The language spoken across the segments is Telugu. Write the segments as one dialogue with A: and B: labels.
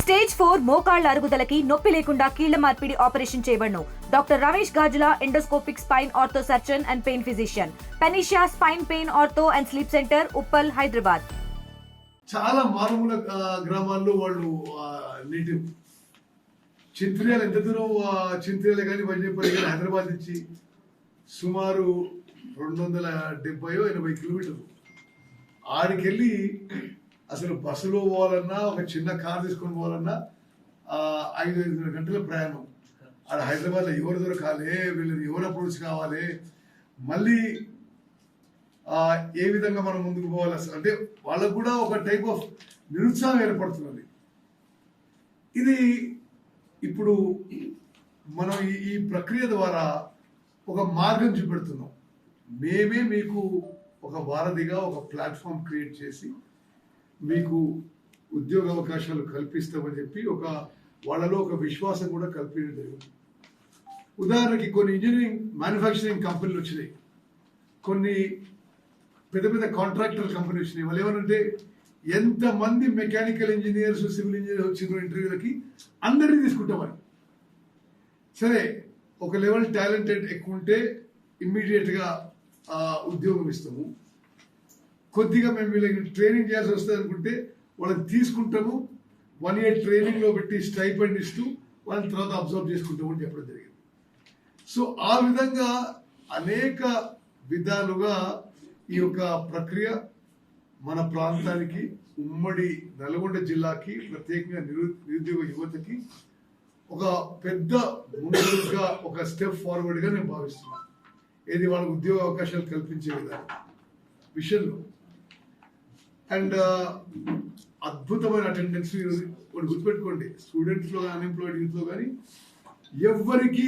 A: స్టేజ్ 4 మోకాళ్ల అరుగుదలకి నొప్పి లేకుండా కీళ్ల మార్పిడి ఆపరేషన్ చేయబడును. Doctor Ramesh Gajula, endoscopic spine ortho surgeon and pain physician, Panacea spine pain ortho and sleep centre, Uppal, Hyderabad.
B: చాలా మారుమూల గ్రామాల్లో వాళ్ళు నేటివ్ చింత్రియాలు ఎంత దూరం చింత్రియాలే కానీ వజ్రపల్లి కానీ హైదరాబాద్ నుంచి సుమారు 270-80 కిలోమీటర్లు ఆడికెళ్ళి అసలు బస్సులో పోవాలన్నా ఒక చిన్న కార్ తీసుకొని పోవాలన్నా 5-5 గంటల ప్రయాణం. ఆడ హైదరాబాద్లో ఎవరు దొరకాలి, వీళ్ళని ఎవరు అప్రోచ్ కావాలి, మళ్ళీ ఏ విధంగా మనం ముందుకు పోవాలి అసలు అంటే వాళ్ళకు కూడా ఒక టైప్ ఆఫ్ నిరుత్సాహం ఏర్పడుతున్నది. ఇది ఇప్పుడు మనం ఈ ప్రక్రియ ద్వారా ఒక మార్గం చూపెడుతున్నాం. మేమే మీకు ఒక వారధిగా ఒక ప్లాట్ఫామ్ క్రియేట్ చేసి మీకు ఉద్యోగ అవకాశాలు కల్పిస్తామని చెప్పి వాళ్ళలో ఒక విశ్వాసం కూడా కల్పించడం జరిగింది. ఉదాహరణకి కొన్ని ఇంజనీరింగ్ మ్యానుఫ్యాక్చరింగ్ కంపెనీలు వచ్చినాయి, కొన్ని పెద్ద పెద్ద కాంట్రాక్టర్ కంపెనీ వచ్చినాయి. వాళ్ళు ఏమనంటే ఎంతమంది మెకానికల్ ఇంజనీర్స్, సివిల్ ఇంజనీర్స్ వచ్చిన ఇంటర్వ్యూలకి అందరినీ తీసుకుంటామని. సరే, ఒక లెవెల్ టాలెంటెడ్ ఎక్కువ ఉంటే ఇమ్మీడియట్గా ఉద్యోగం ఇస్తాము. కొద్దిగా మేము వీళ్ళకి ట్రైనింగ్ చేయాల్సి వస్తుంది అనుకుంటే వాళ్ళని తీసుకుంటాము, 1 year ట్రైనింగ్లో పెట్టి స్టైపెండ్ ఇస్తూ వాళ్ళని తర్వాత అబ్జర్వ్ చేసుకుంటాము అని చెప్పడం జరిగింది. సో ఆ విధంగా అనేక విధాలుగా ఈ యొక్క ప్రక్రియ మన ప్రాంతానికి, ఉమ్మడి నల్గొండ జిల్లాకి, ప్రత్యేకంగా నిరుద్యోగ యువతకి ఒక పెద్ద ముందుగా ఒక స్టెప్ ఫార్వర్డ్గా నేను భావిస్తున్నాను. ఏది వాళ్ళకి ఉద్యోగ అవకాశాలు కల్పించే విషయంలో. అండ్ అద్భుతమైన అటెండెన్స్ ఒకటి గుర్తుపెట్టుకోండి, స్టూడెంట్స్లో కానీ అన్ఎంప్లాయిడ్ యూత్లో కానీ ఎవరికి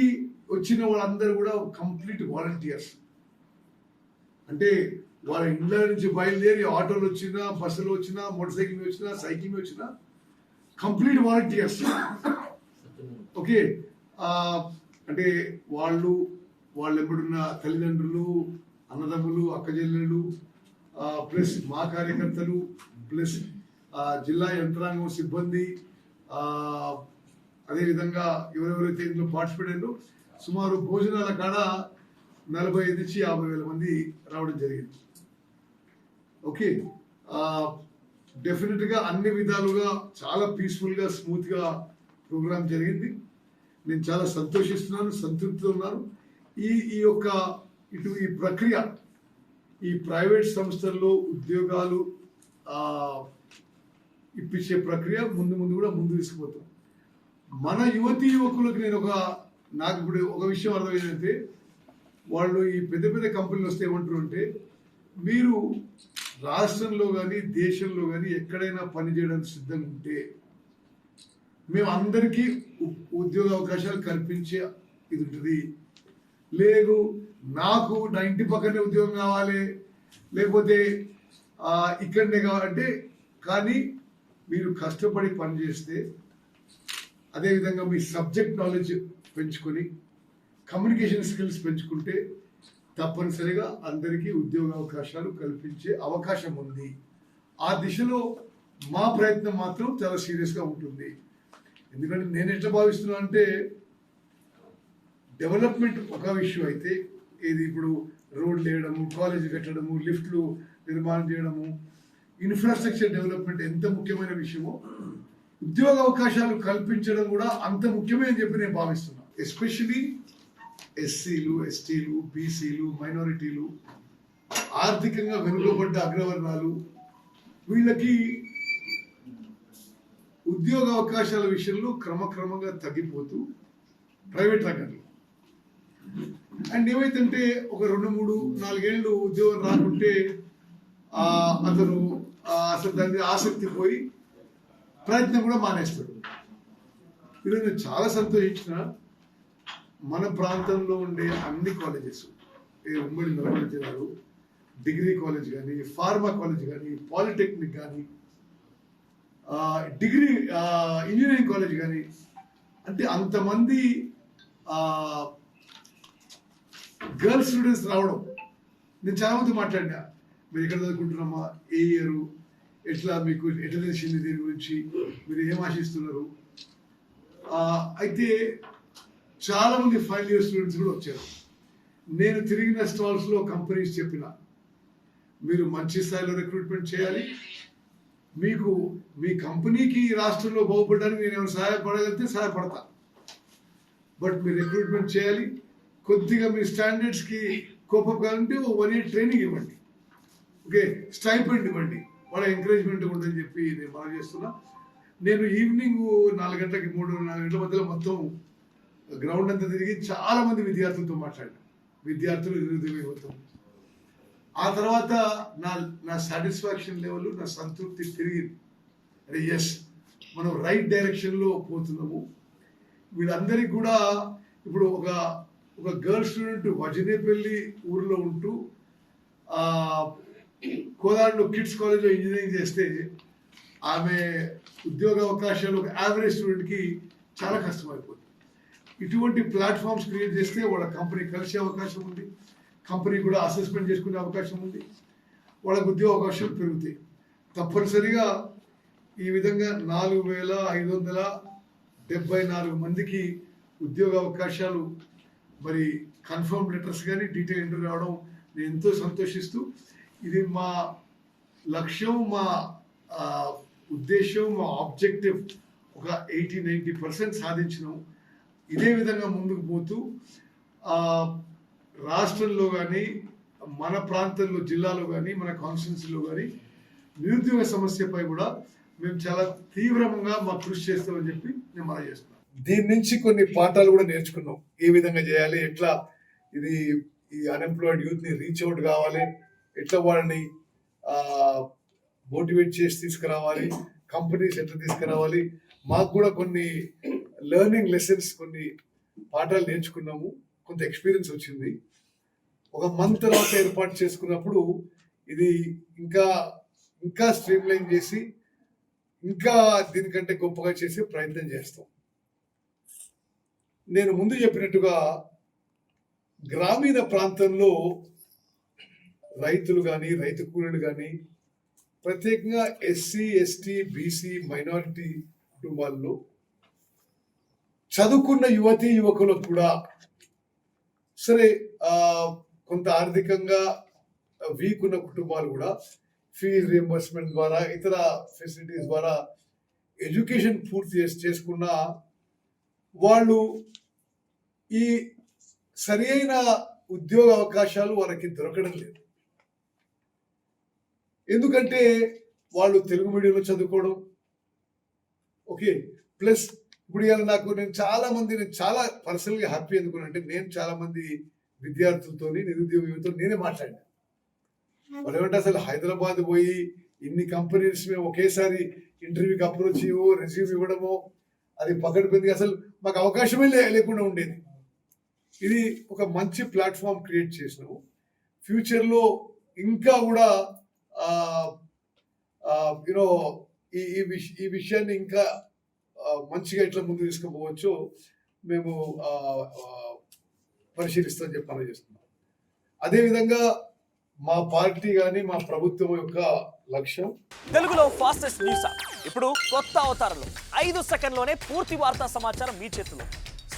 B: వచ్చిన వాళ్ళందరూ కూడా కంప్లీట్ వాలంటీర్స్. అంటే వాళ్ళ ఇండ్ల నుంచి బయలుదేరి ఆటోలు వచ్చినా, బస్సులు వచ్చినా, మోటార్ సైకిల్ వచ్చినా, సైకిల్ వచ్చినా కంప్లీట్ వాలంటీర్స్. ఓకే, అంటే వాళ్ళు ఎప్పుడున్న తల్లిదండ్రులు, అన్నదమ్ములు, అక్కచెల్లెళ్ళు, ప్లస్ మా కార్యకర్తలు, ప్లస్ జిల్లా యంత్రాంగం సిబ్బంది, అదేవిధంగా ఎవరెవరైతే ఇందులో పార్టిసిపేట్ అయ్యారో సుమారు భోజనాల కాడ 45,000-50,000 మంది రావడం జరిగింది. ఓకే, డెఫినెట్గా అన్ని విధాలుగా చాలా పీస్ఫుల్గా, స్మూత్గా ప్రోగ్రామ్ జరిగింది. నేను చాలా సంతోషిస్తున్నాను, సంతృప్తితో ఉన్నాను. ఈ ప్రక్రియ, ఈ ప్రైవేట్ సంస్థల్లో ఉద్యోగాలు ఇప్పించే ప్రక్రియ ముందు కూడా ముందు తీసుకుపోతాం. మన యువతీ యువకులకు నాకు ఇప్పుడు ఒక విషయం అర్థమైందంటే, వాళ్ళు ఈ పెద్ద పెద్ద కంపెనీలు వస్తే ఏమంటారు అంటే, మీరు రాష్ట్రంలో కానీ దేశంలో కానీ ఎక్కడైనా పనిచేయడానికి సిద్ధంగా ఉంటే మేము అందరికీ ఉద్యోగ అవకాశాలు కల్పించే ఇది ఉంటుంది. లేదు, నాకు నా ఇంటి పక్కనే ఉద్యోగం కావాలి, లేకపోతే ఇక్కడనే కావాలంటే, కానీ మీరు కష్టపడి పనిచేస్తే, అదేవిధంగా మీ సబ్జెక్ట్ నాలెడ్జ్ పెంచుకొని, కమ్యూనికేషన్ స్కిల్స్ పెంచుకుంటే తప్పనిసరిగా అందరికీ ఉద్యోగ అవకాశాలు కల్పించే అవకాశం ఉంది. ఆ దిశలో మా ప్రయత్నం మాత్రం చాలా సీరియస్గా ఉంటుంది. ఎందుకంటే నేను ఎట్లా భావిస్తున్నా అంటే, డెవలప్మెంట్ ఒక విషయం అయితే, ఇది ఇప్పుడు రోడ్లు వేయడము, కాలేజీ కట్టడము, లిఫ్ట్లు నిర్మాణం చేయడము, ఇన్ఫ్రాస్ట్రక్చర్ డెవలప్మెంట్ ఎంత ముఖ్యమైన విషయమో, ఉద్యోగ అవకాశాలు కల్పించడం కూడా అంత ముఖ్యమే అని చెప్పి నేను భావిస్తున్నా. ఎస్పెషలీ ఎస్సీలు, ఎస్టీలు, బీసీలు, మైనారిటీలు, ఆర్థికంగా వెనుకబడ్డ అగ్రవర్ణాలు, వీళ్ళకి ఉద్యోగ అవకాశాల విషయంలో క్రమక్రమంగా తగ్గిపోతూ ప్రైవేట్ రంగంలో. అండ్ ఏమైతుంటే ఒక 2-3-4 ఏళ్ళు ఉద్యోగం రాకుంటే అతను అసలు దాని ఆసక్తి పోయి ప్రయత్నం కూడా మానేస్తాడు. ఈరోజు నేను చాలా సంతోషించిన, మన ప్రాంతంలో ఉండే అన్ని కాలేజెస్, ఉమ్మడి నల్గొండ జిల్లాలో డిగ్రీ కాలేజ్ కానీ, ఫార్మా కాలేజ్ కానీ, పాలిటెక్నిక్ కానీ, డిగ్రీ ఇంజనీరింగ్ కాలేజ్ కానీ, అంటే అంతమంది గర్ల్స్ స్టూడెంట్స్ రావడం. నేను చాలా మంది మాట్లాడినా, మీరు ఎక్కడ చదువుకుంటున్నామా, ఏ ఇయర్, ఎట్లా మీకు ఎట్లా తెలిసింది దీని గురించి, మీరు ఏం ఆశిస్తున్నారు. అయితే చాలామంది ఫైనల్ ఇయర్ స్టూడెంట్స్ కూడా వచ్చారు. నేను తిరిగిన స్టాల్స్లో కంపెనీస్ చెప్పిన, మీరు మంచి స్థాయిలో రిక్రూట్మెంట్ చేయాలి, మీకు మీ కంపెనీకి రాష్ట్రంలో బాగుపడడానికి నేను ఏమైనా సహాయపడగలిగితే సహాయపడతా, బట్ మీరు రిక్రూట్మెంట్ చేయాలి. కొద్దిగా మీ స్టాండర్డ్స్కి కోపం కావాలంటే 1 year ట్రైనింగ్ ఇవ్వండి, ఓకే, స్టైపెండ్ ఇవ్వండి, వాళ్ళ ఎంకరేజ్మెంట్ ఉంటుందని చెప్పి నేను బాగా చేస్తున్నా. నేను ఈవినింగ్ 4 గంటలకి 3-4 గంటల మధ్యలో మొత్తం గ్రౌండ్ అంతా తిరిగి చాలా మంది విద్యార్థులతో మాట్లాడాను, విద్యార్థులు నిరుద్యోగ యువత. ఆ తర్వాత నా సాటిస్ఫాక్షన్ లెవెల్, నా సంతృప్తి పెరిగింది. అరే ఎస్, మనం రైట్ డైరెక్షన్లో పోతున్నాము. వీళ్ళందరికీ కూడా ఇప్పుడు ఒక గర్ల్ స్టూడెంట్ వజనేపల్లి ఊరిలో ఉంటూ కోదాడలో కిడ్స్ కాలేజ్లో ఇంజనీరింగ్ చేస్తే ఆమె ఉద్యోగ అవకాశాలు ఒక యావరేజ్ స్టూడెంట్కి చాలా కష్టమైపోతుంది. ఇటువంటి ప్లాట్ఫామ్స్ క్రియేట్ చేస్తే వాళ్ళ కంపెనీ కలిసే అవకాశం ఉంది, కంపెనీ కూడా అసెస్మెంట్ చేసుకునే అవకాశం ఉంది, వాళ్ళకు ఉద్యోగ అవకాశాలు పెరుగుతాయి. తప్పనిసరిగా ఈ విధంగా 4574 మందికి ఉద్యోగ అవకాశాలు మరి కన్ఫర్మ్ లెటర్స్ కానీ డీటెయిల్ ఇంటర్వ్యూ రావడం నేను ఎంతో సంతోషిస్తూ, ఇది మా లక్ష్యం, మా ఉద్దేశం, మా ఆబ్జెక్టివ్ ఒక 80-90% సాధించినాం. ఇదే విధంగా ముందుకు పోతూ రాష్ట్రంలో కానీ మన ప్రాంతంలో జిల్లాలో కానీ మన కాన్స్టిట్యున్సీలో కానీ నిరుద్యోగ సమస్యపై కూడా మేము చాలా తీవ్రంగా మా కృషి చేస్తామని చెప్పి నేను మనం చేస్తున్నాం. దీని నుంచి కొన్ని పాఠాలు కూడా నేర్చుకున్నాం, ఏ విధంగా చేయాలి, ఎట్లా ఈ అన్ఎంప్లాయిడ్ యూత్ని రీచ్ అవుట్ కావాలి, ఎట్లా వాళ్ళని మోటివేట్ చేసి తీసుకురావాలి, కంపెనీస్ ఎట్లా తీసుకురావాలి. మాకు కూడా కొన్ని లెర్నింగ్ లెసన్స్, కొన్ని పాఠాలు నేర్చుకున్నాము, కొంత ఎక్స్పీరియన్స్ వచ్చింది. ఒక మంత్ తర్వాత ఏర్పాటు చేసుకున్నప్పుడు ఇది ఇంకా స్ట్రీమ్లైన్ చేసి ఇంకా దీనికంటే గొప్పగా చేసే ప్రయత్నం చేస్తాం. నేను ముందు చెప్పినట్టుగా గ్రామీణ ప్రాంతంలో రైతులు కానీ రైతు కూలీలు కానీ ప్రత్యేకంగా ఎస్సీ, ఎస్టీ, బీసీ, మైనారిటీ కుటుంబాల్లో చదువుకున్న యువతీ యువకులకు కూడా సరే కొంత ఆర్థికంగా వీక్ ఉన్న కుటుంబాలు కూడా ఫీజు రియంబర్స్మెంట్ ద్వారా ఇతర ఫెసిలిటీస్ ద్వారా ఎడ్యుకేషన్ పూర్తి చేసుకున్న వాళ్ళు ఈ సరి అయిన ఉద్యోగ అవకాశాలు వాళ్ళకి దొరకడం లేదు. ఎందుకంటే వాళ్ళు తెలుగు మీడియంలో చదువుకోవడం, ఓకే, ప్లస్ ఇప్పుడు ఇవాళ నేను చాలా పర్సనల్గా హ్యాపీ ఎందుకున్నానంటే నేను చాలా మంది విద్యార్థులతో నిరుద్యోగులతో నేనే మాట్లాడినా. వాళ్ళు ఏమంటే అసలు హైదరాబాద్ పోయి ఇన్ని కంపెనీస్ మేము ఒకేసారి ఇంటర్వ్యూకి అప్రోచ్ రెజ్యూమ్ ఇవ్వడమో అది పకడ్బందీ, అసలు మాకు అవకాశమే లేకుండా ఉండేది. ఇది ఒక మంచి ప్లాట్ఫామ్ క్రియేట్ చేసినాము. ఫ్యూచర్లో ఇంకా కూడా యూనో ఈ విషయాన్ని ఇంకా మంచిగా ఎట్లా ముందు తీసుకుపోవచ్చో మేము పరిశీలిస్తామని చెప్పి ఆలోచిస్తున్నాం. అదేవిధంగా మా పార్టీ కానీ మా ప్రభుత్వం యొక్క లక్ష్యం
C: తెలుగులో ఫాస్టెస్ట్ న్యూస్ యాప్ ఇప్పుడు కొత్త అవతారంలో 5 సెకండ్లోనే పూర్తి వార్తా సమాచారం మీ చేతిలో.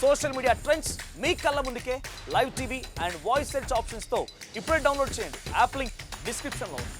C: సోషల్ మీడియా ట్రెండ్స్ మీ కళ్ళ ముందుకే live TV and voice search ఆప్షన్స్తో ఇప్పుడే డౌన్లోడ్ చేయండి. యాప్ లింక్ డిస్క్రిప్షన్లో ఉంది.